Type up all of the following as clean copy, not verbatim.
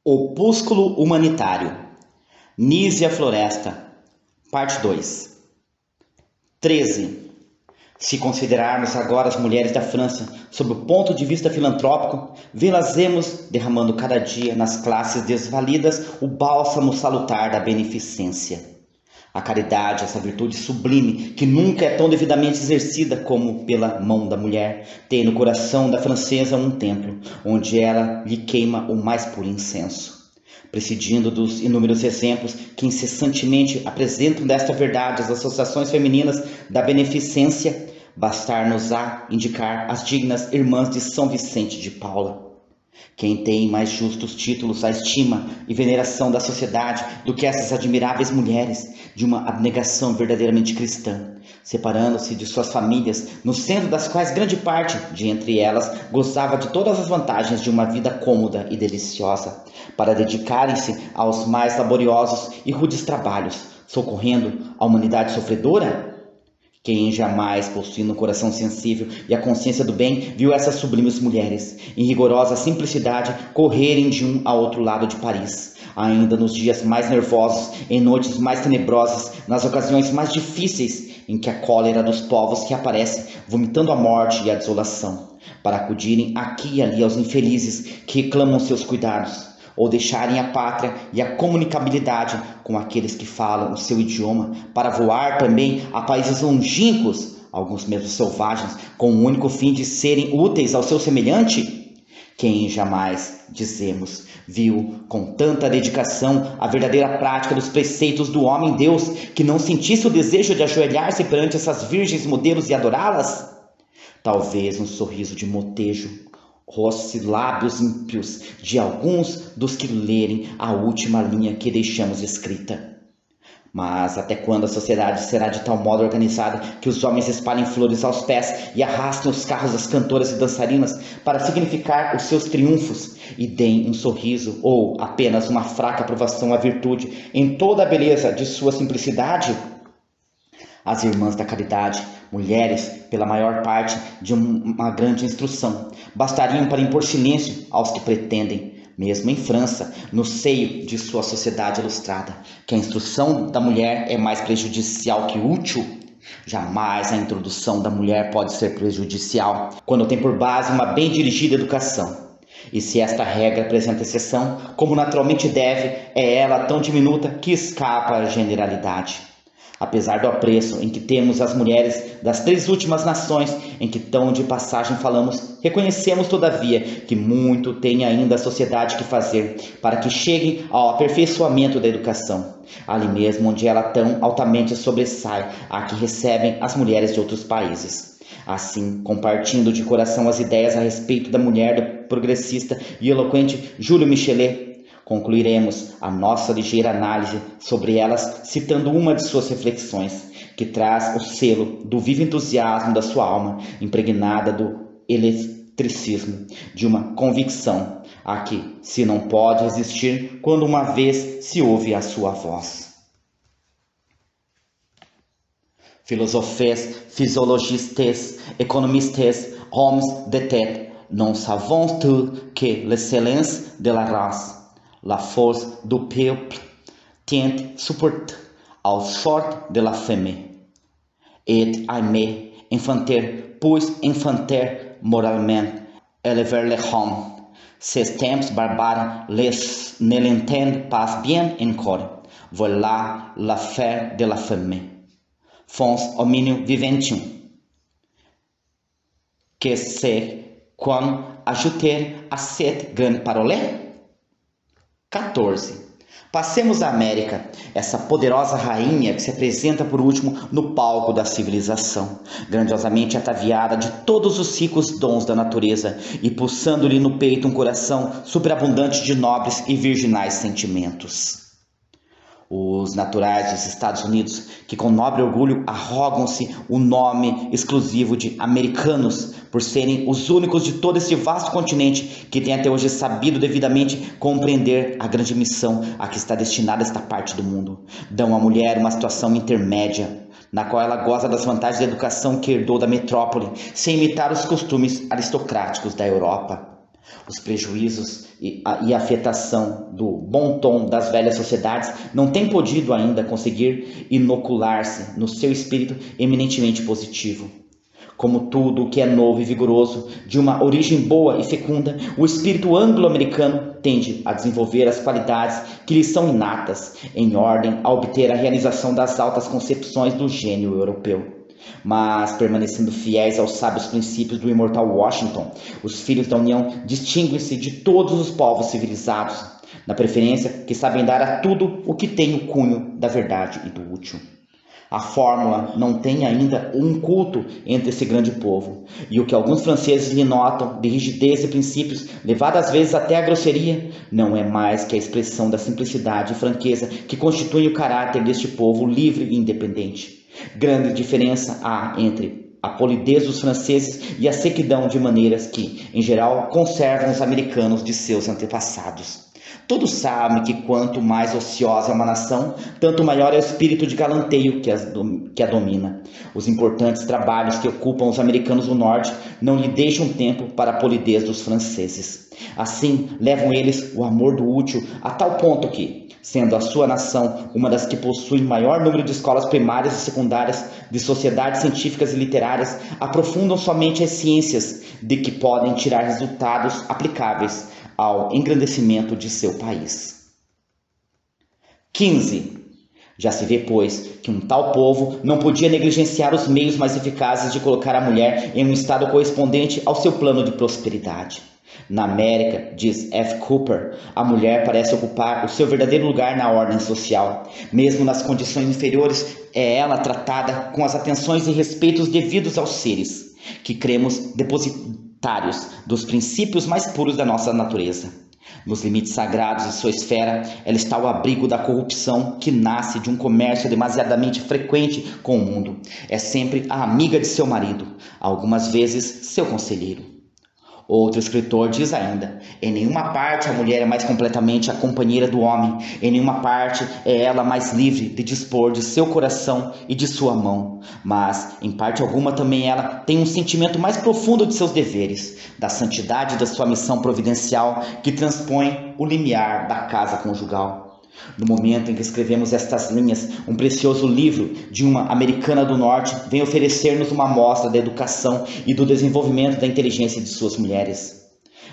Opúsculo Humanitário, Nízia Floresta, parte 2. 13. Se considerarmos agora as mulheres da França sob o ponto de vista filantrópico, vê-las-emos derramando cada dia nas classes desvalidas o bálsamo salutar da beneficência. A caridade, essa virtude sublime, que nunca é tão devidamente exercida como pela mão da mulher, tem no coração da francesa um templo, onde ela lhe queima o mais puro incenso. Prescindindo dos inúmeros exemplos que incessantemente apresentam desta verdade as associações femininas da beneficência, bastar-nos-á indicar as dignas irmãs de São Vicente de Paula. Quem tem mais justos títulos à estima e veneração da sociedade do que essas admiráveis mulheres de uma abnegação verdadeiramente cristã, separando-se de suas famílias, no centro das quais grande parte de entre elas gozava de todas as vantagens de uma vida cômoda e deliciosa, para dedicarem-se aos mais laboriosos e rudes trabalhos, socorrendo a humanidade sofredora? Quem jamais, possuindo um coração sensível e a consciência do bem, viu essas sublimes mulheres, em rigorosa simplicidade, correrem de um a outro lado de Paris, ainda nos dias mais nervosos, em noites mais tenebrosas, nas ocasiões mais difíceis, em que a cólera dos povos reaparece, vomitando a morte e a desolação, para acudirem aqui e ali aos infelizes que reclamam seus cuidados, ou deixarem a pátria e a comunicabilidade com aqueles que falam o seu idioma, para voar também a países longínquos, alguns mesmo selvagens, com o único fim de serem úteis ao seu semelhante? Quem jamais, dizemos, viu com tanta dedicação a verdadeira prática dos preceitos do homem-deus, que não sentisse o desejo de ajoelhar-se perante essas virgens modelos e adorá-las? Talvez um sorriso de motejo roce lábios ímpios de alguns dos que lerem a última linha que deixamos escrita. Mas até quando a sociedade será de tal modo organizada que os homens espalhem flores aos pés e arrastem os carros das cantoras e dançarinas para significar os seus triunfos e deem um sorriso ou apenas uma fraca aprovação à virtude em toda a beleza de sua simplicidade? As irmãs da caridade, mulheres, pela maior parte, de uma grande instrução, bastariam para impor silêncio aos que pretendem, mesmo em França, no seio de sua sociedade ilustrada, que a instrução da mulher é mais prejudicial que útil. Jamais a introdução da mulher pode ser prejudicial, quando tem por base uma bem dirigida educação. E se esta regra apresenta exceção, como naturalmente deve, é ela tão diminuta que escapa à generalidade. Apesar do apreço em que temos as mulheres das três últimas nações em que tão de passagem falamos, reconhecemos todavia que muito tem ainda a sociedade que fazer para que chegue ao aperfeiçoamento da educação, ali mesmo onde ela tão altamente sobressai a que recebem as mulheres de outros países. Assim, compartilhando de coração as ideias a respeito da mulher do progressista e eloquente Júlio Michelet, concluiremos a nossa ligeira análise sobre elas citando uma de suas reflexões, que traz o selo do vivo entusiasmo da sua alma, impregnada do eletricismo, de uma convicção a que se não pode resistir quando uma vez se ouve a sua voz. Philosophes, physiologistes, économistes, hommes de tête, non savons-ils que l'excellence de la race, la force du peuple tient support au sort de la femme, et aimer infanter, puis infanter moralement, élever les hommes. Ces temps barbares ne l'entendent pas bien encore. Voilà l'affaire de la femme. Fons hominum viventium. Que c'est qu'on ajouter à cette grande parole? 14. Passemos à América, essa poderosa rainha que se apresenta por último no palco da civilização, grandiosamente ataviada de todos os ricos dons da natureza e pulsando-lhe no peito um coração superabundante de nobres e virginais sentimentos. Os naturais dos Estados Unidos, que com nobre orgulho arrogam-se o nome exclusivo de americanos, por serem os únicos de todo este vasto continente que tem até hoje sabido devidamente compreender a grande missão a que está destinada esta parte do mundo, dão à mulher uma situação intermédia, na qual ela goza das vantagens da educação que herdou da metrópole, sem imitar os costumes aristocráticos da Europa. Os prejuízos e a afetação do bom tom das velhas sociedades não têm podido ainda conseguir inocular-se no seu espírito eminentemente positivo. Como tudo o que é novo e vigoroso, de uma origem boa e fecunda, o espírito anglo-americano tende a desenvolver as qualidades que lhe são inatas, em ordem a obter a realização das altas concepções do gênio europeu. Mas, permanecendo fiéis aos sábios princípios do imortal Washington, os filhos da União distinguem-se de todos os povos civilizados, na preferência que sabem dar a tudo o que tem o cunho da verdade e do útil. A fórmula não tem ainda um culto entre esse grande povo, e o que alguns franceses lhe notam de rigidez e princípios, levado às vezes até à grosseria, não é mais que a expressão da simplicidade e franqueza que constituem o caráter deste povo livre e independente. Grande diferença há entre a polidez dos franceses e a sequidão de maneiras que, em geral, conservam os americanos de seus antepassados. Todos sabem que quanto mais ociosa é uma nação, tanto maior é o espírito de galanteio que a domina. Os importantes trabalhos que ocupam os americanos do norte não lhe deixam tempo para a polidez dos franceses. Assim, levam eles o amor do útil a tal ponto que, sendo a sua nação uma das que possui maior número de escolas primárias e secundárias, de sociedades científicas e literárias, aprofundam somente as ciências de que podem tirar resultados aplicáveis ao engrandecimento de seu país. 15. Já se vê, pois, que um tal povo não podia negligenciar os meios mais eficazes de colocar a mulher em um estado correspondente ao seu plano de prosperidade. Na América, diz F. Cooper, a mulher parece ocupar o seu verdadeiro lugar na ordem social. Mesmo nas condições inferiores, é ela tratada com as atenções e respeitos devidos aos seres, que cremos depositários dos princípios mais puros da nossa natureza. Nos limites sagrados de sua esfera, ela está ao abrigo da corrupção que nasce de um comércio demasiadamente frequente com o mundo. É sempre a amiga de seu marido, algumas vezes seu conselheiro. Outro escritor diz ainda: em nenhuma parte a mulher é mais completamente a companheira do homem, em nenhuma parte é ela mais livre de dispor de seu coração e de sua mão, mas em parte alguma também ela tem um sentimento mais profundo de seus deveres, da santidade da sua missão providencial que transpõe o limiar da casa conjugal. No momento em que escrevemos estas linhas, um precioso livro de uma americana do norte vem oferecer-nos uma amostra da educação e do desenvolvimento da inteligência de suas mulheres.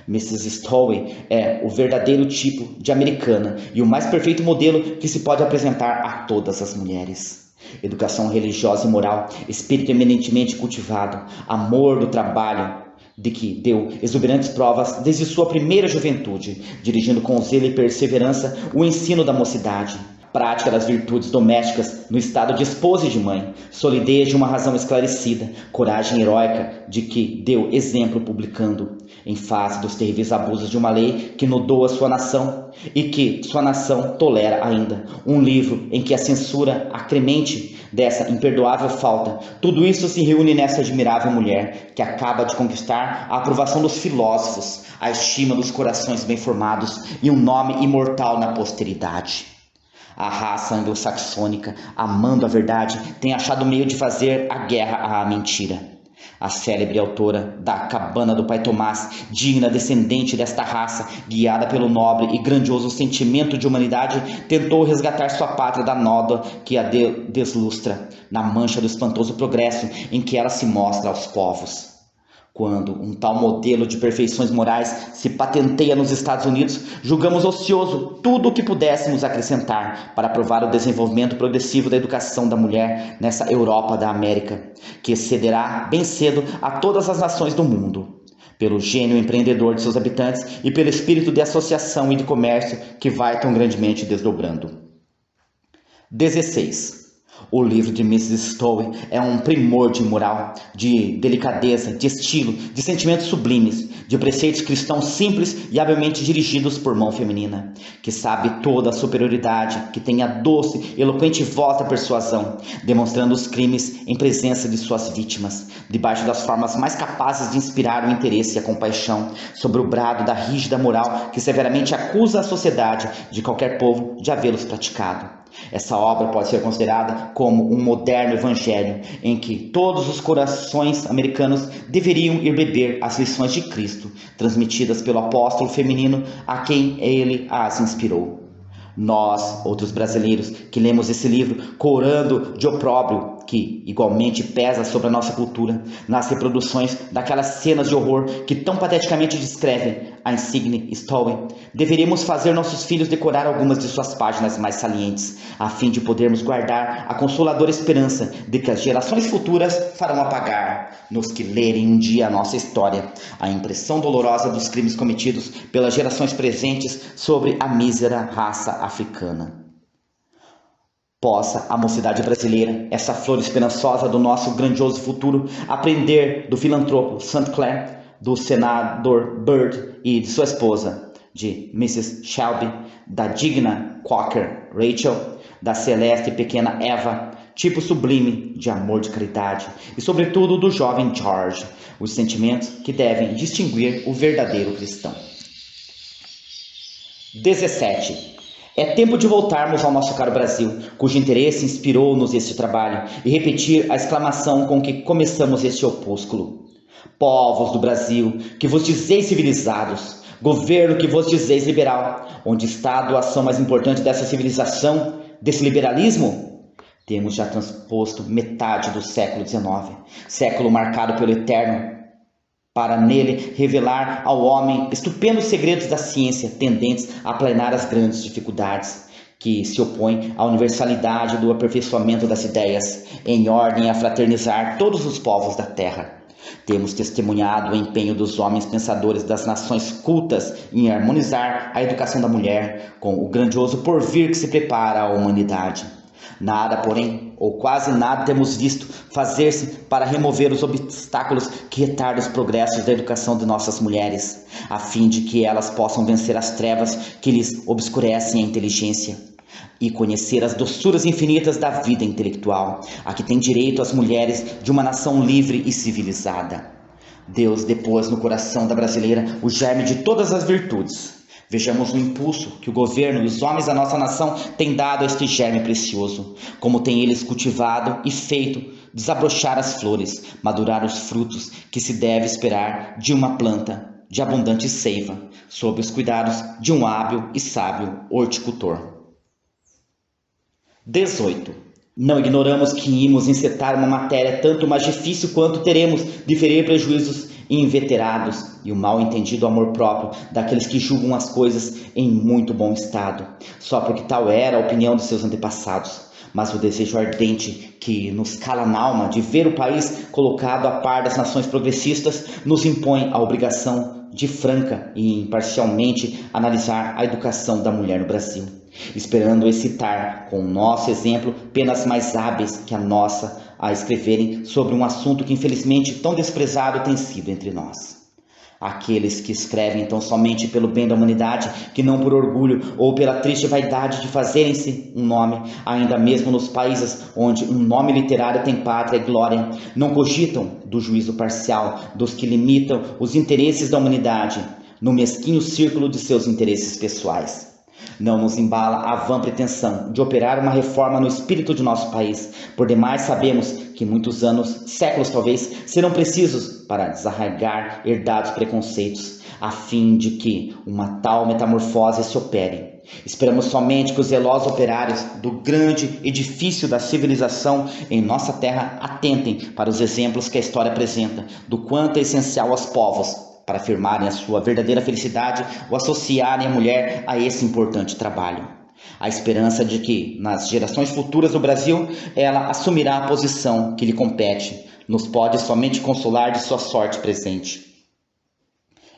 Mrs. Stowey é o verdadeiro tipo de americana e o mais perfeito modelo que se pode apresentar a todas as mulheres. Educação religiosa e moral, espírito eminentemente cultivado, amor do trabalho, de que deu exuberantes provas desde sua primeira juventude, dirigindo com zelo e perseverança o ensino da mocidade, prática das virtudes domésticas no estado de esposa e de mãe, solidez de uma razão esclarecida, coragem heróica de que deu exemplo publicando, em face dos terríveis abusos de uma lei que nudou a sua nação e que sua nação tolera ainda, um livro em que a censura acremente dessa imperdoável falta. Tudo isso se reúne nessa admirável mulher que acaba de conquistar a aprovação dos filósofos, a estima dos corações bem formados e um nome imortal na posteridade. A raça anglo-saxônica, amando a verdade, tem achado meio de fazer a guerra à mentira. A célebre autora da Cabana do Pai Tomás, digna descendente desta raça, guiada pelo nobre e grandioso sentimento de humanidade, tentou resgatar sua pátria da nódoa que a deslustra, na mancha do espantoso progresso em que ela se mostra aos povos. Quando um tal modelo de perfeições morais se patenteia nos Estados Unidos, julgamos ocioso tudo o que pudéssemos acrescentar para provar o desenvolvimento progressivo da educação da mulher nessa Europa da América, que excederá bem cedo a todas as nações do mundo, pelo gênio empreendedor de seus habitantes e pelo espírito de associação e de comércio que vai tão grandemente desdobrando. 16. O livro de Mrs. Stowey é um primor de moral, de delicadeza, de estilo, de sentimentos sublimes, de preceitos cristãos simples e habilmente dirigidos por mão feminina, que sabe toda a superioridade, que tem a doce, eloquente voz da persuasão, demonstrando os crimes em presença de suas vítimas, debaixo das formas mais capazes de inspirar o interesse e a compaixão, sobre o brado da rígida moral que severamente acusa a sociedade de qualquer povo de havê-los praticado. Essa obra pode ser considerada como um moderno evangelho em que todos os corações americanos deveriam ir beber as lições de Cristo, transmitidas pelo apóstolo feminino a quem ele as inspirou. Nós, outros brasileiros, que lemos esse livro corando de opróbrio que igualmente pesa sobre a nossa cultura, nas reproduções daquelas cenas de horror que tão pateticamente descrevem a insigne Stowe, deveríamos fazer nossos filhos decorar algumas de suas páginas mais salientes, a fim de podermos guardar a consoladora esperança de que as gerações futuras farão apagar, nos que lerem um dia a nossa história, a impressão dolorosa dos crimes cometidos pelas gerações presentes sobre a mísera raça africana. Possa a mocidade brasileira, essa flor esperançosa do nosso grandioso futuro, aprender do filantropo St. Clair, do senador Byrd e de sua esposa, de Mrs. Shelby, da digna Quaker Rachel, da celeste e pequena Eva, tipo sublime de amor de caridade, e sobretudo do jovem George, os sentimentos que devem distinguir o verdadeiro cristão. 17. É tempo de voltarmos ao nosso caro Brasil, cujo interesse inspirou-nos este trabalho, e repetir a exclamação com que começamos este opúsculo. Povos do Brasil, que vos dizeis civilizados, governo que vos dizeis liberal, onde está a doação mais importante dessa civilização, desse liberalismo? Temos já transposto metade do século XIX, século marcado pelo Eterno, para nele revelar ao homem estupendos segredos da ciência tendentes a aplanar as grandes dificuldades, que se opõem à universalidade do aperfeiçoamento das ideias, em ordem a fraternizar todos os povos da terra. Temos testemunhado o empenho dos homens pensadores das nações cultas em harmonizar a educação da mulher com o grandioso porvir que se prepara à humanidade. Nada, porém, ou quase nada temos visto fazer-se para remover os obstáculos que retardam os progressos da educação de nossas mulheres, a fim de que elas possam vencer as trevas que lhes obscurecem a inteligência e conhecer as doçuras infinitas da vida intelectual, a que têm direito as mulheres de uma nação livre e civilizada. Deus depôs no coração da brasileira o germe de todas as virtudes. Vejamos o impulso que o governo e os homens da nossa nação têm dado a este germe precioso, como têm eles cultivado e feito desabrochar as flores, madurar os frutos que se deve esperar de uma planta de abundante seiva, sob os cuidados de um hábil e sábio horticultor. 18. Não ignoramos que íamos encetar uma matéria tanto mais difícil quanto teremos de ferir prejuízos inveterados e o mal entendido amor próprio daqueles que julgam as coisas em muito bom estado, só porque tal era a opinião de seus antepassados, mas o desejo ardente que nos cala na alma de ver o país colocado a par das nações progressistas nos impõe a obrigação de franca e imparcialmente analisar a educação da mulher no Brasil, esperando excitar com o nosso exemplo penas mais hábeis que a nossa a escreverem sobre um assunto que infelizmente tão desprezado tem sido entre nós. Aqueles que escrevem tão somente pelo bem da humanidade, que não por orgulho ou pela triste vaidade de fazerem-se um nome, ainda mesmo nos países onde um nome literário tem pátria e glória, não cogitam do juízo parcial dos que limitam os interesses da humanidade no mesquinho círculo de seus interesses pessoais. Não nos embala a vã pretensão de operar uma reforma no espírito de nosso país. Por demais sabemos que muitos anos, séculos talvez, serão precisos para desarraigar herdados preconceitos, a fim de que uma tal metamorfose se opere. Esperamos somente que os zelosos operários do grande edifício da civilização em nossa terra atentem para os exemplos que a história apresenta, do quanto é essencial aos povos para afirmarem a sua verdadeira felicidade ou associarem a mulher a esse importante trabalho. A esperança de que, nas gerações futuras do Brasil, ela assumirá a posição que lhe compete, nos pode somente consolar de sua sorte presente.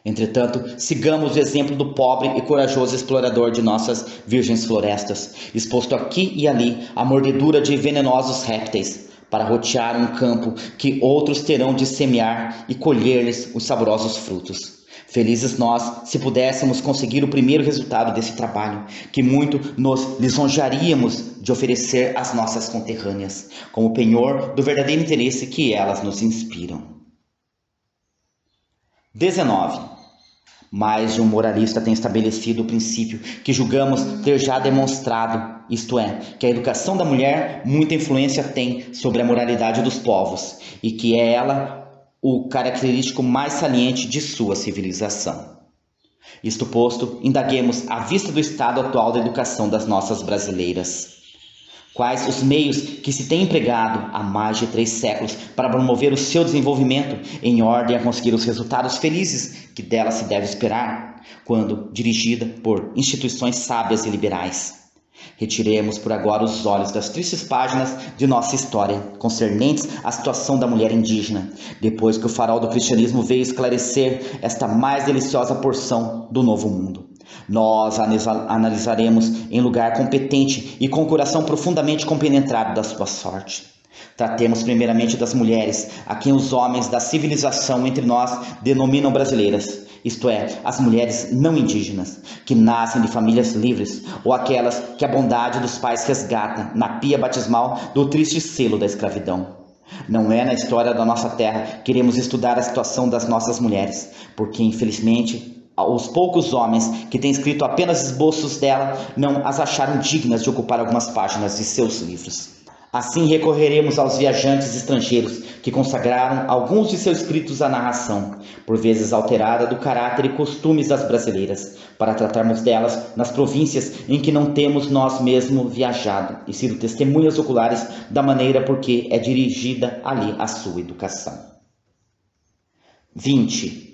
Entretanto, sigamos o exemplo do pobre e corajoso explorador de nossas virgens florestas, exposto aqui e ali à mordedura de venenosos répteis, para rotear um campo que outros terão de semear e colher-lhes os saborosos frutos. Felizes nós, se pudéssemos conseguir o primeiro resultado desse trabalho, que muito nos lisonjaríamos de oferecer às nossas conterrâneas, como penhor do verdadeiro interesse que elas nos inspiram. 19. Mais de um moralista tem estabelecido o princípio que julgamos ter já demonstrado, isto é, que a educação da mulher muita influência tem sobre a moralidade dos povos e que é ela o característico mais saliente de sua civilização. Isto posto, indaguemos à vista do estado atual da educação das nossas brasileiras. Quais os meios que se tem empregado há mais de 3 séculos para promover o seu desenvolvimento em ordem a conseguir os resultados felizes que dela se deve esperar, quando dirigida por instituições sábias e liberais? Retiremos por agora os olhos das tristes páginas de nossa história concernentes à situação da mulher indígena, depois que o farol do cristianismo veio esclarecer esta mais deliciosa porção do novo mundo. Nós analisaremos em lugar competente e com o coração profundamente compenetrado da sua sorte. Tratemos primeiramente das mulheres, a quem os homens da civilização entre nós denominam brasileiras, isto é, as mulheres não indígenas, que nascem de famílias livres, ou aquelas que a bondade dos pais resgata na pia batismal do triste selo da escravidão. Não é na história da nossa terra que iremos estudar a situação das nossas mulheres, porque infelizmente os poucos homens que têm escrito apenas esboços dela não as acharam dignas de ocupar algumas páginas de seus livros. Assim recorreremos aos viajantes estrangeiros que consagraram alguns de seus escritos à narração, por vezes alterada do caráter e costumes das brasileiras, para tratarmos delas nas províncias em que não temos nós mesmos viajado e sido testemunhas oculares da maneira por que é dirigida ali a sua educação. 20.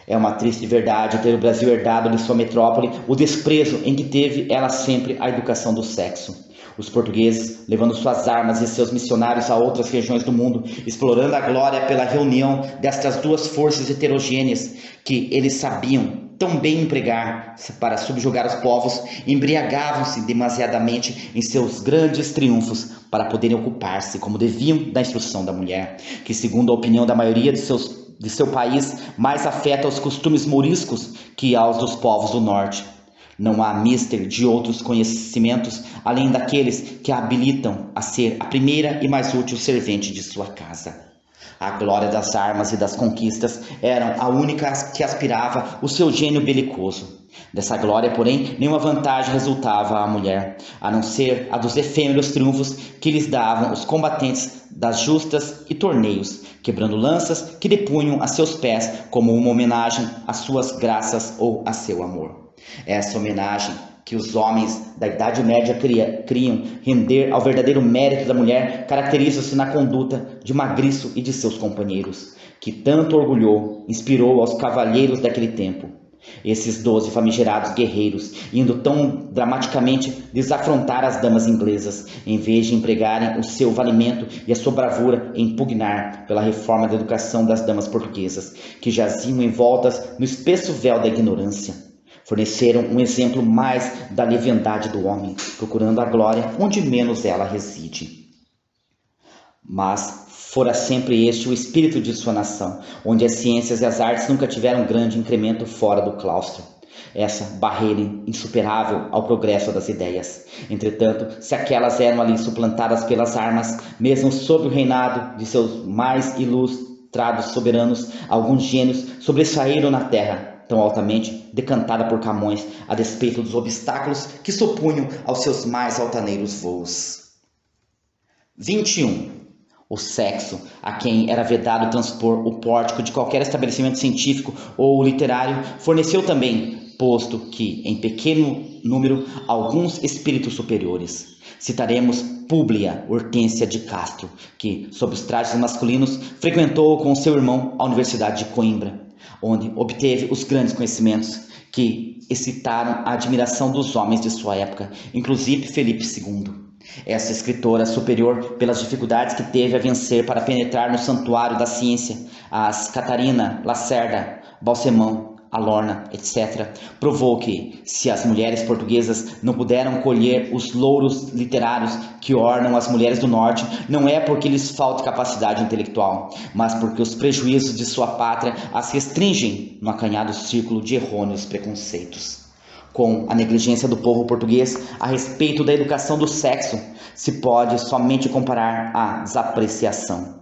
É uma triste verdade ter o Brasil herdado de sua metrópole o desprezo em que teve ela sempre a educação do sexo. Os portugueses, levando suas armas e seus missionários a outras regiões do mundo, explorando a glória pela reunião destas duas forças heterogêneas que eles sabiam tão bem empregar para subjugar os povos, embriagavam-se demasiadamente em seus grandes triunfos para poderem ocupar-se como deviam da instrução da mulher, que segundo a opinião da maioria de seu país, mais afeta aos costumes mouriscos que aos dos povos do norte. Não há mister de outros conhecimentos, além daqueles que a habilitam a ser a primeira e mais útil servente de sua casa. A glória das armas e das conquistas eram a única que aspirava o seu gênio belicoso. Dessa glória, porém, nenhuma vantagem resultava à mulher, a não ser a dos efêmeros triunfos que lhes davam os combatentes das justas e torneios, quebrando lanças que depunham a seus pés como uma homenagem às suas graças ou a seu amor. Essa homenagem que os homens da Idade Média criam render ao verdadeiro mérito da mulher caracteriza-se na conduta de Magriço e de seus companheiros, que tanto orgulhou, inspirou aos cavalheiros daquele tempo. Esses 12 famigerados guerreiros, indo tão dramaticamente desafrontar as damas inglesas, em vez de empregarem o seu valimento e a sua bravura em pugnar pela reforma da educação das damas portuguesas, que jaziam envoltas no espesso véu da ignorância. Forneceram um exemplo mais da leviandade do homem, procurando a glória onde menos ela reside. Mas fora sempre este o espírito de sua nação, onde as ciências e as artes nunca tiveram grande incremento fora do claustro. Essa barreira insuperável ao progresso das ideias. Entretanto, se aquelas eram ali suplantadas pelas armas, mesmo sob o reinado de seus mais ilustrados soberanos, alguns gênios sobressaíram na terra, tão altamente decantada por Camões, a despeito dos obstáculos que se opunham aos seus mais altaneiros voos. 21. O sexo, a quem era vedado transpor o pórtico de qualquer estabelecimento científico ou literário, forneceu também, posto que, em pequeno número, alguns espíritos superiores. Citaremos Públia Hortência de Castro, que, sob os trajes masculinos, frequentou com seu irmão a Universidade de Coimbra, onde obteve os grandes conhecimentos que excitaram a admiração dos homens de sua época, inclusive Felipe II. Essa escritora superior pelas dificuldades que teve a vencer para penetrar no santuário da ciência, as Catarina, Lacerda, Balsemão, Alorna, etc., provou que, se as mulheres portuguesas não puderam colher os louros literários que ornam as mulheres do norte, não é porque lhes falte capacidade intelectual, mas porque os prejuízos de sua pátria as restringem no acanhado círculo de errôneos preconceitos. Com a negligência do povo português a respeito da educação do sexo, se pode somente comparar a desapreciação.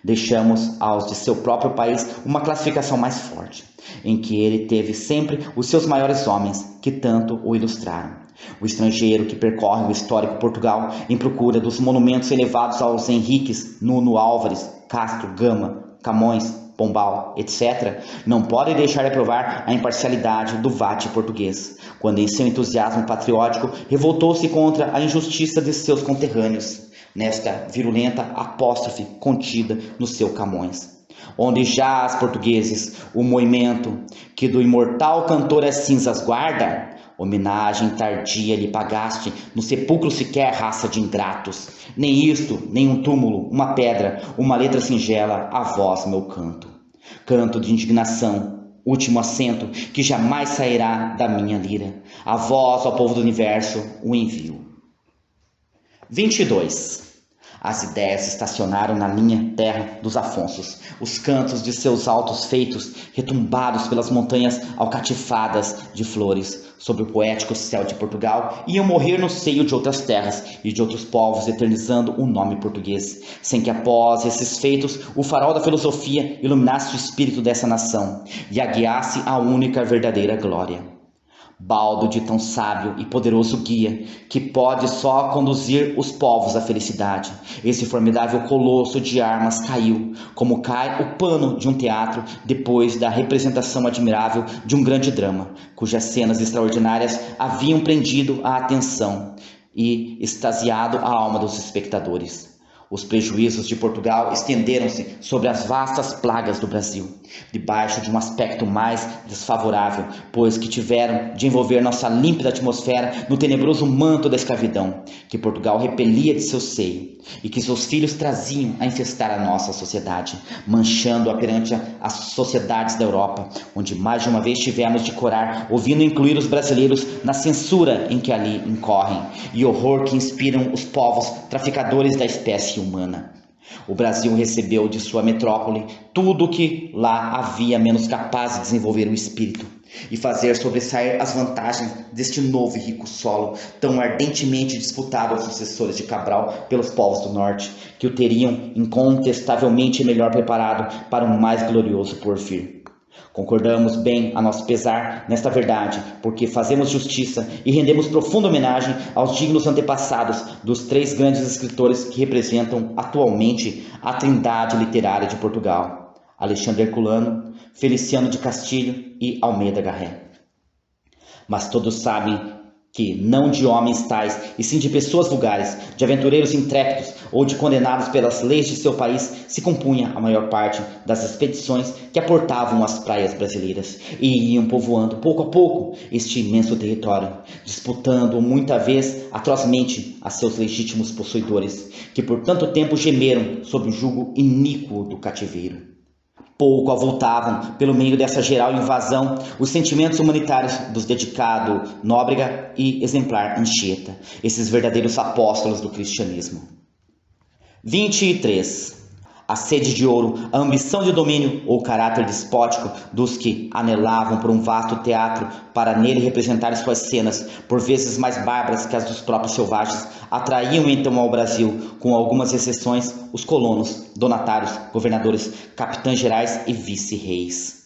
Deixamos aos de seu próprio país uma classificação mais forte, em que ele teve sempre os seus maiores homens, que tanto o ilustraram. O estrangeiro que percorre o histórico Portugal em procura dos monumentos elevados aos Henriques, Nuno Álvares, Castro, Gama, Camões, Pombal, etc., não pode deixar de provar a imparcialidade do vate português, quando em seu entusiasmo patriótico revoltou-se contra a injustiça de seus conterrâneos, nesta virulenta apóstrofe contida no seu Camões. Onde jaz, portugueses, o moimento que do imortal cantor as cinzas guarda, homenagem tardia lhe pagaste, no sepulcro sequer raça de ingratos. Nem isto, nem um túmulo, uma pedra, uma letra singela, a vós meu canto. Canto de indignação, último assento, que jamais sairá da minha lira. A vós, ó povo do universo, o envio. 22. As ideias estacionaram na linha terra dos Afonsos. Os cantos de seus altos feitos, retumbados pelas montanhas alcatifadas de flores, sobre o poético céu de Portugal, iam morrer no seio de outras terras e de outros povos, eternizando o nome português, sem que após esses feitos o farol da filosofia iluminasse o espírito dessa nação e a guiasse à única verdadeira glória. Baldo de tão sábio e poderoso guia, que pode só conduzir os povos à felicidade. Esse formidável colosso de armas caiu, como cai o pano de um teatro depois da representação admirável de um grande drama, cujas cenas extraordinárias haviam prendido a atenção e extasiado a alma dos espectadores. Os prejuízos de Portugal estenderam-se sobre as vastas plagas do Brasil, debaixo de um aspecto mais desfavorável, pois que tiveram de envolver nossa límpida atmosfera no tenebroso manto da escravidão, que Portugal repelia de seu seio, e que seus filhos traziam a infestar a nossa sociedade, manchando-a perante as sociedades da Europa, onde mais de uma vez tivemos de corar, ouvindo incluir os brasileiros na censura em que ali incorrem, e horror que inspiram os povos traficadores da espécie humana. O Brasil recebeu de sua metrópole tudo o que lá havia menos capaz de desenvolver o espírito e fazer sobressair as vantagens deste novo e rico solo, tão ardentemente disputado aos sucessores de Cabral pelos povos do norte, que o teriam incontestavelmente melhor preparado para um mais glorioso porvir. Concordamos bem a nosso pesar nesta verdade, porque fazemos justiça e rendemos profunda homenagem aos dignos antepassados dos três grandes escritores que representam atualmente a trindade literária de Portugal: Alexandre Herculano, Feliciano de Castilho e Almeida Garré. Mas todos sabem que não de homens tais, e sim de pessoas vulgares, de aventureiros intrépidos ou de condenados pelas leis de seu país, se compunha a maior parte das expedições que aportavam as praias brasileiras e iam povoando pouco a pouco este imenso território, disputando muita vez atrozmente a seus legítimos possuidores, que por tanto tempo gemeram sob o jugo iníquo do cativeiro. Pouco avultavam, pelo meio dessa geral invasão, os sentimentos humanitários dos dedicado Nóbrega e exemplar Anchieta, esses verdadeiros apóstolos do cristianismo. 23. A sede de ouro, a ambição de domínio ou caráter despótico dos que anelavam por um vasto teatro para nele representar suas cenas, por vezes mais bárbaras que as dos próprios selvagens, atraíam então ao Brasil, com algumas exceções, os colonos, donatários, governadores, capitães gerais e vice-reis.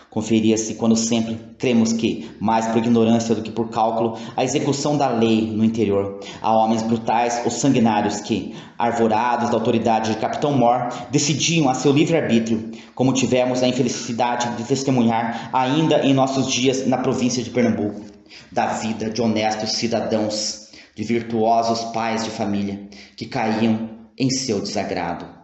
Conferia-se quando sempre cremos que, mais por ignorância do que por cálculo, a execução da lei no interior, a homens brutais ou sanguinários que, arvorados da autoridade de Capitão Mor, decidiam a seu livre-arbítrio, como tivemos a infelicidade de testemunhar ainda em nossos dias na província de Pernambuco, da vida de honestos cidadãos, de virtuosos pais de família, que caíam em seu desagrado.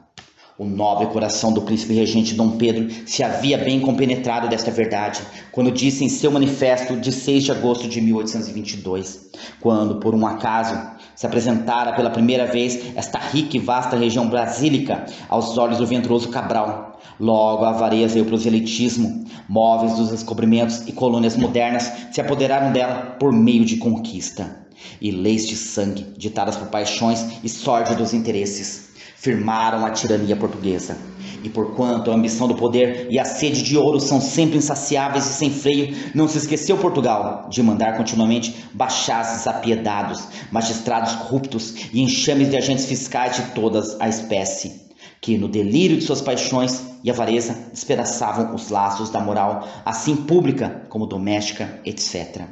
O nobre coração do príncipe regente Dom Pedro se havia bem compenetrado desta verdade, quando disse em seu manifesto de 6 de agosto de 1822, quando, por um acaso, se apresentara pela primeira vez esta rica e vasta região brasílica aos olhos do venturoso Cabral. Logo a avareza e o proselitismo, móveis dos descobrimentos e colônias modernas, se apoderaram dela por meio de conquista. E leis de sangue, ditadas por paixões e sórdidos interesses, firmaram a tirania portuguesa. E porquanto a ambição do poder e a sede de ouro são sempre insaciáveis e sem freio, não se esqueceu Portugal de mandar continuamente bachazes apiedados, magistrados corruptos e enxames de agentes fiscais de todas a espécie, que no delírio de suas paixões e avareza despedaçavam os laços da moral, assim pública como doméstica, etc.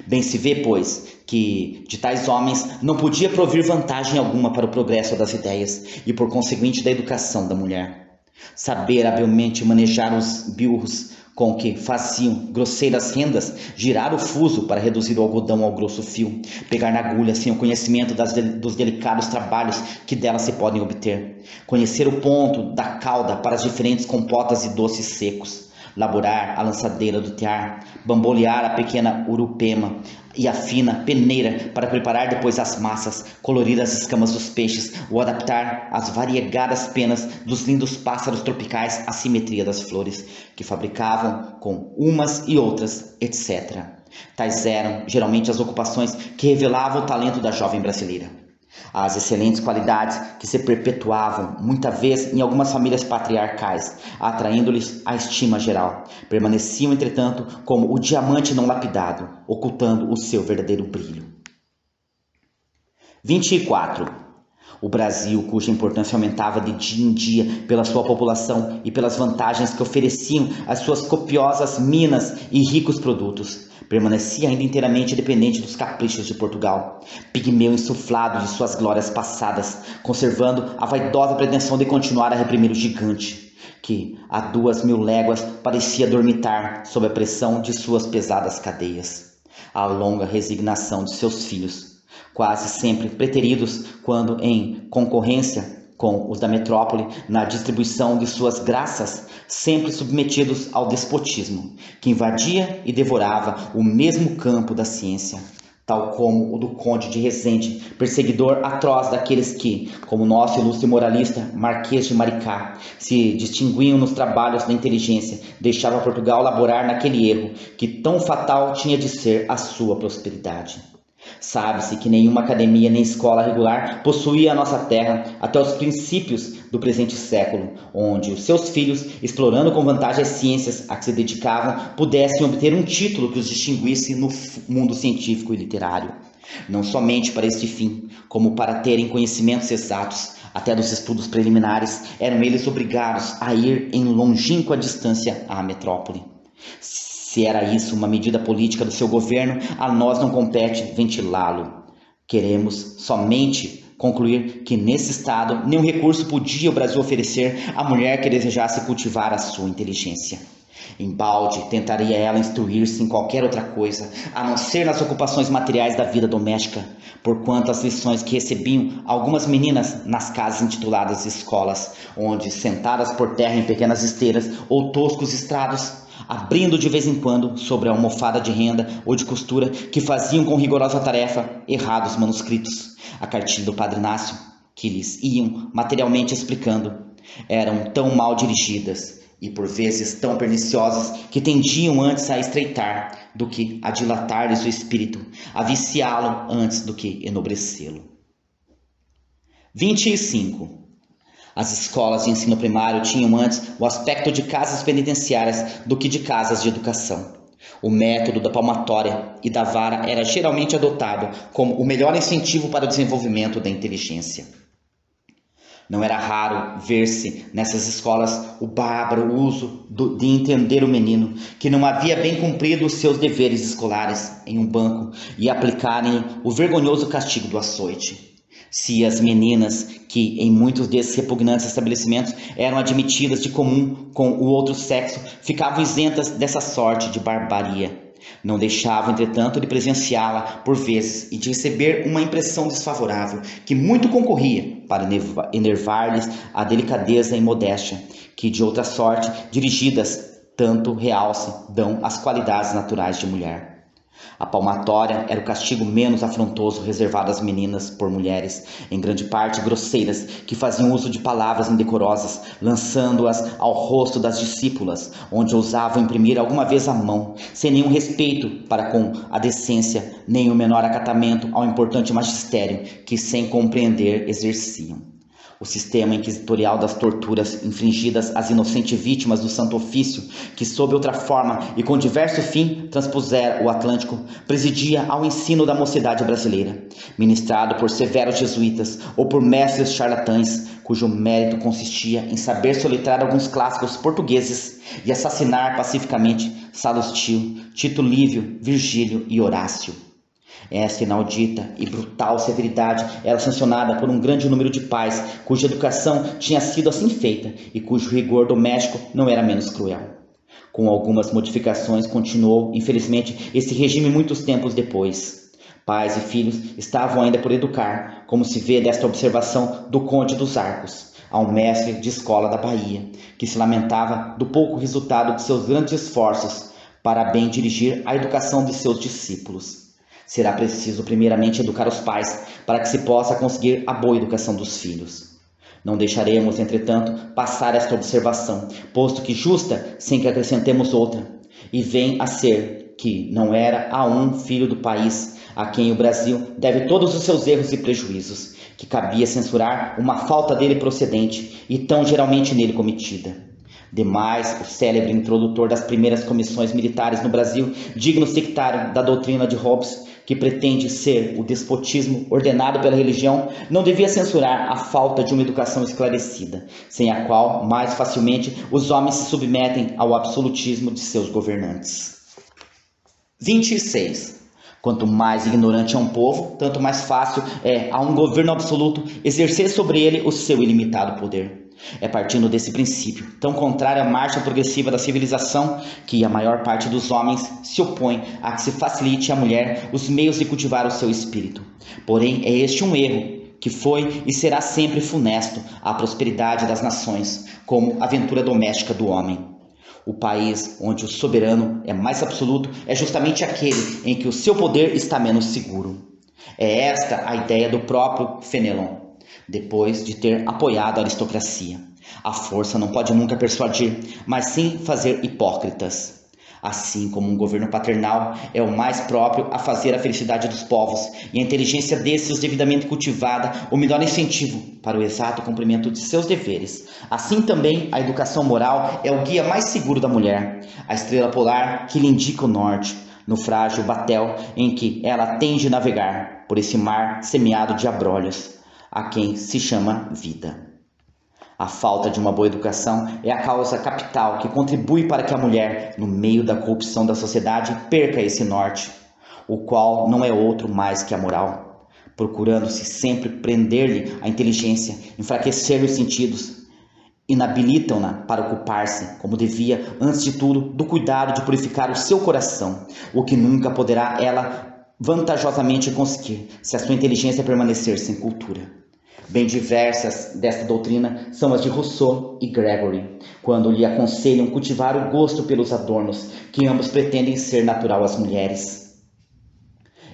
Bem se vê, pois, que de tais homens não podia provir vantagem alguma para o progresso das ideias e, por conseguinte, da educação da mulher. Saber habilmente manejar os bilros com que faziam grosseiras rendas, girar o fuso para reduzir o algodão ao grosso fio, pegar na agulha sem o conhecimento dos delicados trabalhos que dela se podem obter, conhecer o ponto da cauda para as diferentes compotas e doces secos, laborar a lançadeira do tear, bambolear a pequena urupema e a fina peneira para preparar depois as massas, colorir as escamas dos peixes ou adaptar as variegadas penas dos lindos pássaros tropicais à simetria das flores, que fabricavam com umas e outras, etc. Tais eram geralmente as ocupações que revelavam o talento da jovem brasileira. As excelentes qualidades que se perpetuavam, muita vez, em algumas famílias patriarcais, atraindo-lhes a estima geral, permaneciam, entretanto, como o diamante não lapidado, ocultando o seu verdadeiro brilho. 24. O Brasil, cuja importância aumentava de dia em dia pela sua população e pelas vantagens que ofereciam as suas copiosas minas e ricos produtos, permanecia ainda inteiramente dependente dos caprichos de Portugal, pigmeu insuflado de suas glórias passadas, conservando a vaidosa pretensão de continuar a reprimir o gigante, que a 2.000 léguas parecia dormitar sob a pressão de suas pesadas cadeias. A longa resignação de seus filhos, quase sempre preteridos quando em concorrência com os da metrópole na distribuição de suas graças, sempre submetidos ao despotismo, que invadia e devorava o mesmo campo da ciência, tal como o do conde de Resende, perseguidor atroz daqueles que, como nosso ilustre moralista Marquês de Maricá, se distinguiam nos trabalhos da inteligência, deixava Portugal laborar naquele erro que tão fatal tinha de ser a sua prosperidade. Sabe-se que nenhuma academia nem escola regular possuía a nossa terra até os princípios do presente século, onde os seus filhos, explorando com vantagem as ciências a que se dedicavam, pudessem obter um título que os distinguisse no mundo científico e literário. Não somente para este fim, como para terem conhecimentos exatos, até dos estudos preliminares, eram eles obrigados a ir em longínqua distância à metrópole. Se era isso uma medida política do seu governo, a nós não compete ventilá-lo. Queremos somente concluir que nesse estado nenhum recurso podia o Brasil oferecer à mulher que desejasse cultivar a sua inteligência. Embalde tentaria ela instruir-se em qualquer outra coisa, a não ser nas ocupações materiais da vida doméstica, porquanto as lições que recebiam algumas meninas nas casas intituladas escolas, onde, sentadas por terra em pequenas esteiras ou toscos estrados, abrindo de vez em quando sobre a almofada de renda ou de costura que faziam com rigorosa tarefa errados manuscritos, a cartilha do Padre Inácio, que lhes iam materialmente explicando, eram tão mal dirigidas e por vezes tão perniciosas que tendiam antes a estreitar do que a dilatar-lhes o espírito, a viciá-lo antes do que enobrecê-lo. 25. As escolas de ensino primário tinham antes o aspecto de casas penitenciárias do que de casas de educação. O método da palmatória e da vara era geralmente adotado como o melhor incentivo para o desenvolvimento da inteligência. Não era raro ver-se nessas escolas o bárbaro uso de entender o menino, que não havia bem cumprido os seus deveres escolares, em um banco e aplicarem o vergonhoso castigo do açoite. Se as meninas, que em muitos desses repugnantes estabelecimentos eram admitidas de comum com o outro sexo, ficavam isentas dessa sorte de barbaria. Não deixavam, entretanto, de presenciá-la por vezes e de receber uma impressão desfavorável, que muito concorria para enervar-lhes a delicadeza e modéstia, que de outra sorte, dirigidas, tanto realce, dão as qualidades naturais de mulher. A palmatória era o castigo menos afrontoso reservado às meninas por mulheres, em grande parte grosseiras, que faziam uso de palavras indecorosas, lançando-as ao rosto das discípulas, onde ousavam imprimir alguma vez a mão, sem nenhum respeito para com a decência, nem o menor acatamento ao importante magistério que, sem compreender, exerciam. O sistema inquisitorial das torturas infligidas às inocentes vítimas do Santo Ofício, que sob outra forma e com diverso fim transpuseram o Atlântico, presidia ao ensino da mocidade brasileira, ministrado por severos jesuítas ou por mestres charlatães, cujo mérito consistia em saber soletrar alguns clássicos portugueses e assassinar pacificamente Salustio, Tito Livio, Virgílio e Horácio. Esta inaudita e brutal severidade era sancionada por um grande número de pais, cuja educação tinha sido assim feita e cujo rigor doméstico não era menos cruel. Com algumas modificações, continuou, infelizmente, esse regime muitos tempos depois. Pais e filhos estavam ainda por educar, como se vê desta observação do Conde dos Arcos, a um mestre de escola da Bahia, que se lamentava do pouco resultado de seus grandes esforços para bem dirigir a educação de seus discípulos. Será preciso primeiramente educar os pais para que se possa conseguir a boa educação dos filhos. Não deixaremos, entretanto, passar esta observação, posto que justa, sem que acrescentemos outra, e vem a ser que não era a um filho do país a quem o Brasil deve todos os seus erros e prejuízos, que cabia censurar uma falta dele procedente e tão geralmente nele cometida. Demais, o célebre introdutor das primeiras comissões militares no Brasil, digno sectário da doutrina de Hobbes, que pretende ser o despotismo ordenado pela religião, não devia censurar a falta de uma educação esclarecida, sem a qual mais facilmente os homens se submetem ao absolutismo de seus governantes. 26. Quanto mais ignorante é um povo, tanto mais fácil é a um governo absoluto exercer sobre ele o seu ilimitado poder. É partindo desse princípio, tão contrário à marcha progressiva da civilização, que a maior parte dos homens se opõe a que se facilite à mulher os meios de cultivar o seu espírito. Porém, é este um erro que foi e será sempre funesto à prosperidade das nações, como a aventura doméstica do homem. O país onde o soberano é mais absoluto é justamente aquele em que o seu poder está menos seguro. É esta a ideia do próprio Fenelon, depois de ter apoiado a aristocracia. A força não pode nunca persuadir, mas sim fazer hipócritas. Assim como um governo paternal é o mais próprio a fazer a felicidade dos povos, e a inteligência desses devidamente cultivada o melhor incentivo para o exato cumprimento de seus deveres, assim também a educação moral é o guia mais seguro da mulher, a estrela polar que lhe indica o norte, no frágil batel em que ela tem de navegar por esse mar semeado de abrolhos, a quem se chama vida. A falta de uma boa educação é a causa capital que contribui para que a mulher, no meio da corrupção da sociedade, perca esse norte, o qual não é outro mais que a moral, procurando-se sempre prender-lhe a inteligência, enfraquecer os sentidos, inabilitam-na para ocupar-se, como devia, antes de tudo, do cuidado de purificar o seu coração, o que nunca poderá ela vantajosamente conseguir, se a sua inteligência permanecer sem cultura. Bem diversas desta doutrina são as de Rousseau e Gregory, quando lhe aconselham cultivar o gosto pelos adornos, que ambos pretendem ser natural às mulheres,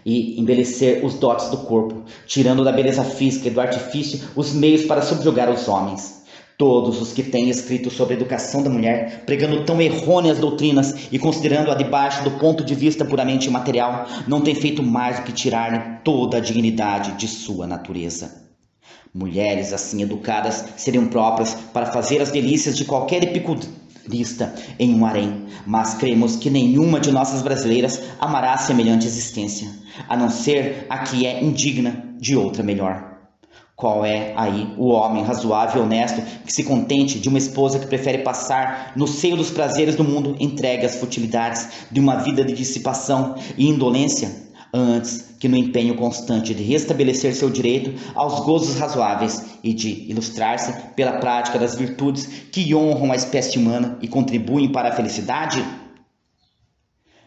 e embelecer os dotes do corpo, tirando da beleza física e do artifício os meios para subjugar os homens. Todos os que têm escrito sobre a educação da mulher, pregando tão errôneas doutrinas e considerando-a debaixo do ponto de vista puramente material, não têm feito mais do que tirar-lhe toda a dignidade de sua natureza. Mulheres assim educadas seriam próprias para fazer as delícias de qualquer epicurista em um harém, mas cremos que nenhuma de nossas brasileiras amará semelhante existência, a não ser a que é indigna de outra melhor. Qual é aí o homem razoável e honesto que se contente de uma esposa que prefere passar no seio dos prazeres do mundo entregue às futilidades de uma vida de dissipação e indolência, antes que no empenho constante de restabelecer seu direito aos gozos razoáveis e de ilustrar-se pela prática das virtudes que honram a espécie humana e contribuem para a felicidade?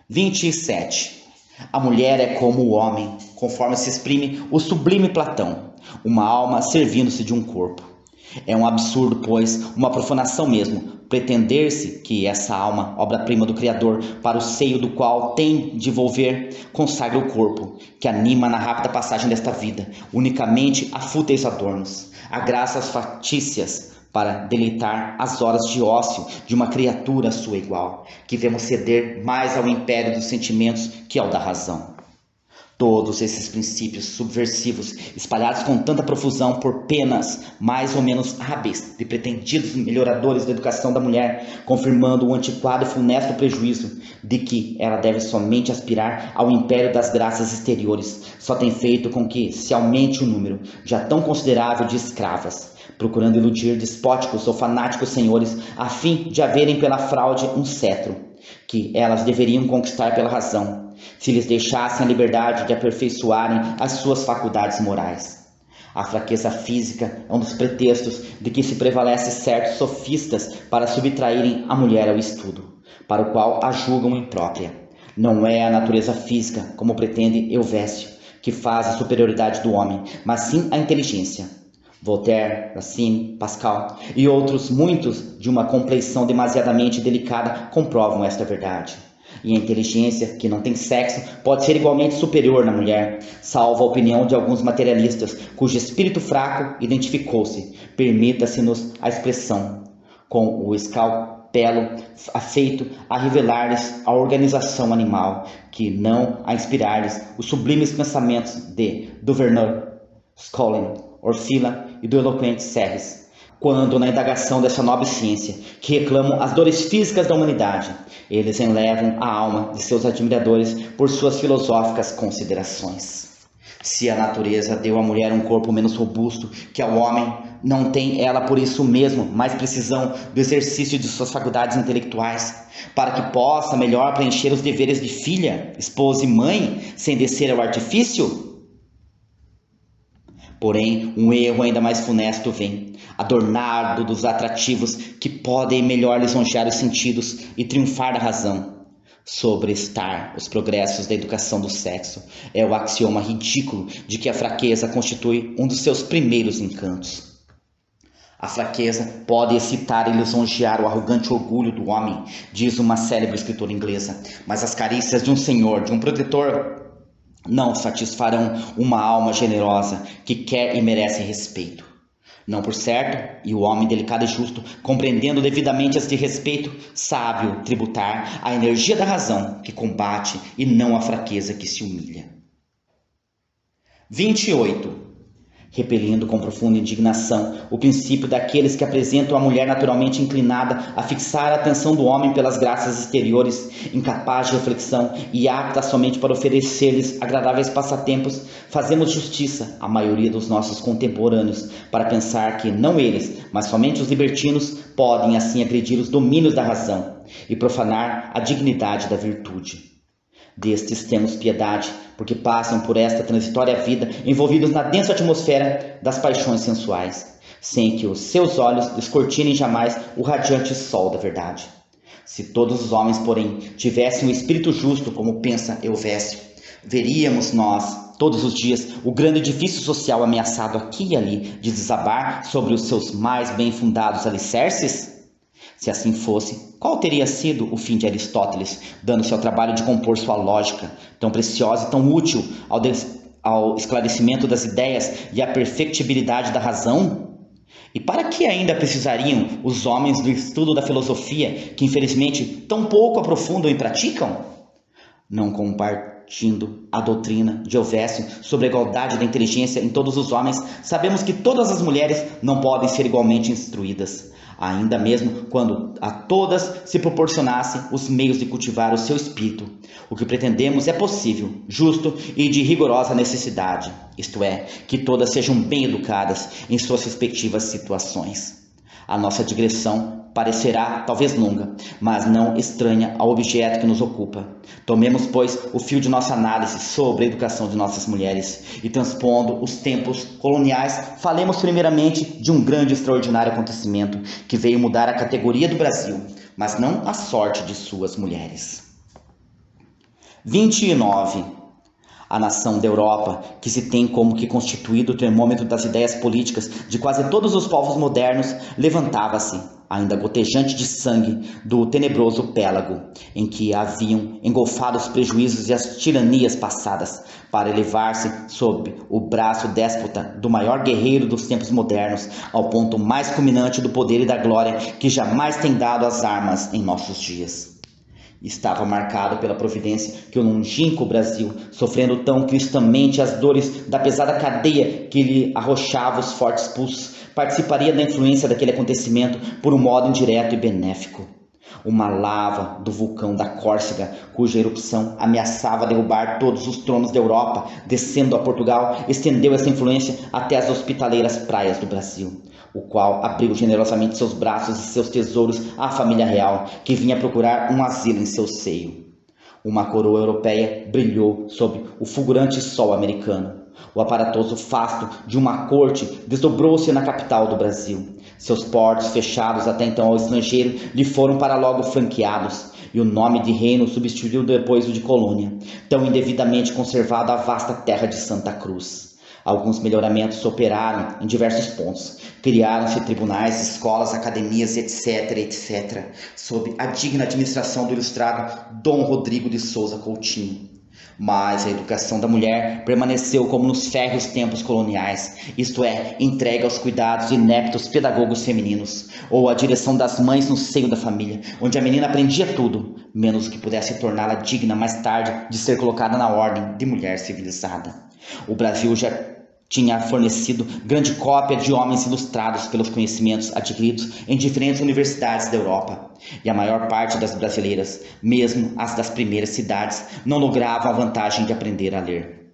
27. A mulher é como o homem, conforme se exprime o sublime Platão, uma alma servindo-se de um corpo. É um absurdo, pois, uma profanação mesmo, pretender-se que essa alma, obra-prima do Criador, para o seio do qual tem de volver, consagre o corpo, que anima na rápida passagem desta vida, unicamente a fúteis adornos, a graças fatícias, para deleitar as horas de ócio de uma criatura sua igual, que vemos ceder mais ao império dos sentimentos que ao da razão. Todos esses princípios subversivos, espalhados com tanta profusão por penas mais ou menos hábeis de pretendidos melhoradores da educação da mulher, confirmando o antiquado e funesto prejuízo de que ela deve somente aspirar ao império das graças exteriores, só tem feito com que se aumente o número, já tão considerável, de escravas, procurando iludir despóticos ou fanáticos senhores, a fim de haverem pela fraude um cetro, que elas deveriam conquistar pela razão, se lhes deixassem a liberdade de aperfeiçoarem as suas faculdades morais. A fraqueza física é um dos pretextos de que se prevalece certos sofistas para subtraírem a mulher ao estudo, para o qual a julgam imprópria. Não é a natureza física, como pretende Helvécio, que faz a superioridade do homem, mas sim a inteligência. Voltaire, Racine, Pascal e outros muitos de uma compleição demasiadamente delicada comprovam esta verdade. E a inteligência, que não tem sexo, pode ser igualmente superior na mulher, salvo a opinião de alguns materialistas, cujo espírito fraco identificou-se, permita-se-nos a expressão, com o escalpelo afeito a revelar-lhes a organização animal, que não a inspirar-lhes os sublimes pensamentos de Duvernoy, Scholem, Orfila e do eloquente Serres, quando na indagação dessa nobre ciência, que reclamam as dores físicas da humanidade, eles enlevam a alma de seus admiradores por suas filosóficas considerações. Se a natureza deu à mulher um corpo menos robusto que ao homem, não tem ela por isso mesmo mais precisão do exercício de suas faculdades intelectuais, para que possa melhor preencher os deveres de filha, esposa e mãe, sem descer ao artifício? Porém, um erro ainda mais funesto vem, adornado dos atrativos que podem melhor lisonjear os sentidos e triunfar da razão. Sobrestar os progressos da educação do sexo é o axioma ridículo de que a fraqueza constitui um dos seus primeiros encantos. A fraqueza pode excitar e lisonjear o arrogante orgulho do homem, diz uma célebre escritora inglesa, mas as carícias de um senhor, de um protetor, não satisfarão uma alma generosa que quer e merece respeito. Não por certo, e o homem delicado e justo, compreendendo devidamente este respeito, sábio tributar a energia da razão que combate e não a fraqueza que se humilha. 28. Repelindo com profunda indignação o princípio daqueles que apresentam a mulher naturalmente inclinada a fixar a atenção do homem pelas graças exteriores, incapaz de reflexão e apta somente para oferecer-lhes agradáveis passatempos, fazemos justiça à maioria dos nossos contemporâneos para pensar que não eles, mas somente os libertinos podem assim agredir os domínios da razão e profanar a dignidade da virtude. Destes temos piedade, porque passam por esta transitória vida envolvidos na densa atmosfera das paixões sensuais, sem que os seus olhos descortinem jamais o radiante sol da verdade. Se todos os homens, porém, tivessem o espírito justo, como pensa Helvécio, veríamos nós, todos os dias, o grande edifício social ameaçado aqui e ali de desabar sobre os seus mais bem fundados alicerces? Se assim fosse, qual teria sido o fim de Aristóteles, dando-se ao trabalho de compor sua lógica, tão preciosa e tão útil ao esclarecimento das ideias e à perfectibilidade da razão? E para que ainda precisariam os homens do estudo da filosofia, que infelizmente tão pouco aprofundam e praticam? Não compartindo a doutrina de Helvécio sobre a igualdade da inteligência em todos os homens, sabemos que todas as mulheres não podem ser igualmente instruídas, ainda mesmo quando a todas se proporcionasse os meios de cultivar o seu espírito. O que pretendemos é possível, justo e de rigorosa necessidade, isto é, que todas sejam bem educadas em suas respectivas situações. A nossa digressão parecerá talvez longa, mas não estranha ao objeto que nos ocupa. Tomemos, pois, o fio de nossa análise sobre a educação de nossas mulheres e, transpondo os tempos coloniais, falemos primeiramente de um grande e extraordinário acontecimento que veio mudar a categoria do Brasil, mas não a sorte de suas mulheres. 29. A nação da Europa, que se tem como que constituído o termômetro das ideias políticas de quase todos os povos modernos, levantava-se, ainda gotejante de sangue, do tenebroso pélago, em que haviam engolfado os prejuízos e as tiranias passadas, para elevar-se sob o braço déspota do maior guerreiro dos tempos modernos, ao ponto mais culminante do poder e da glória que jamais tem dado as armas em nossos dias. Estava marcado pela providência que o longínquo Brasil, sofrendo tão cristamente as dores da pesada cadeia que lhe arrochava os fortes pulsos, participaria da influência daquele acontecimento por um modo indireto e benéfico. Uma lava do vulcão da Córcega, cuja erupção ameaçava derrubar todos os tronos da Europa, descendo a Portugal, estendeu essa influência até as hospitaleiras praias do Brasil, o qual abriu generosamente seus braços e seus tesouros à família real, que vinha procurar um asilo em seu seio. Uma coroa europeia brilhou sob o fulgurante sol americano. O aparatoso fasto de uma corte desdobrou-se na capital do Brasil. Seus portos, fechados até então ao estrangeiro, lhe foram para logo franqueados, e o nome de reino substituiu depois o de colônia, tão indevidamente conservado a vasta terra de Santa Cruz. Alguns melhoramentos se operaram em diversos pontos. Criaram-se tribunais, escolas, academias, etc., sob a digna administração do ilustrado Dom Rodrigo de Souza Coutinho. Mas a educação da mulher permaneceu como nos férreos tempos coloniais, isto é, entregue aos cuidados ineptos pedagogos femininos, ou à direção das mães no seio da família, onde a menina aprendia tudo, menos o que pudesse torná-la digna mais tarde de ser colocada na ordem de mulher civilizada. O Brasil já tinha fornecido grande cópia de homens ilustrados pelos conhecimentos adquiridos em diferentes universidades da Europa, e a maior parte das brasileiras, mesmo as das primeiras cidades, não logravam a vantagem de aprender a ler.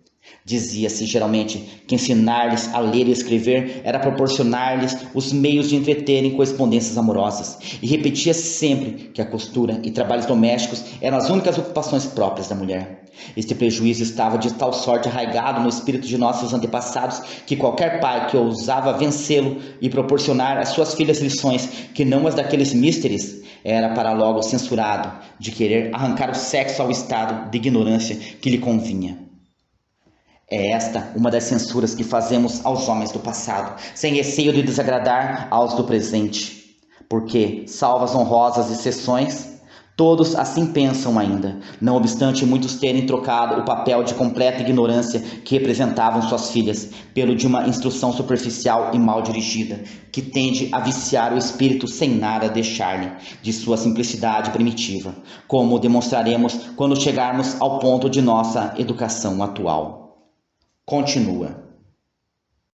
Dizia-se geralmente que ensinar-lhes a ler e escrever era proporcionar-lhes os meios de entreterem correspondências amorosas, e repetia-se sempre que a costura e trabalhos domésticos eram as únicas ocupações próprias da mulher. Este prejuízo estava de tal sorte arraigado no espírito de nossos antepassados que qualquer pai que ousava vencê-lo e proporcionar às suas filhas lições que não as daqueles místeres era para logo censurado de querer arrancar o sexo ao estado de ignorância que lhe convinha. É esta uma das censuras que fazemos aos homens do passado, sem receio de desagradar aos do presente. Porque, salvo as honrosas exceções, todos assim pensam ainda, não obstante muitos terem trocado o papel de completa ignorância que representavam suas filhas, pelo de uma instrução superficial e mal dirigida, que tende a viciar o espírito sem nada deixar-lhe de sua simplicidade primitiva, como demonstraremos quando chegarmos ao ponto de nossa educação atual. Continua.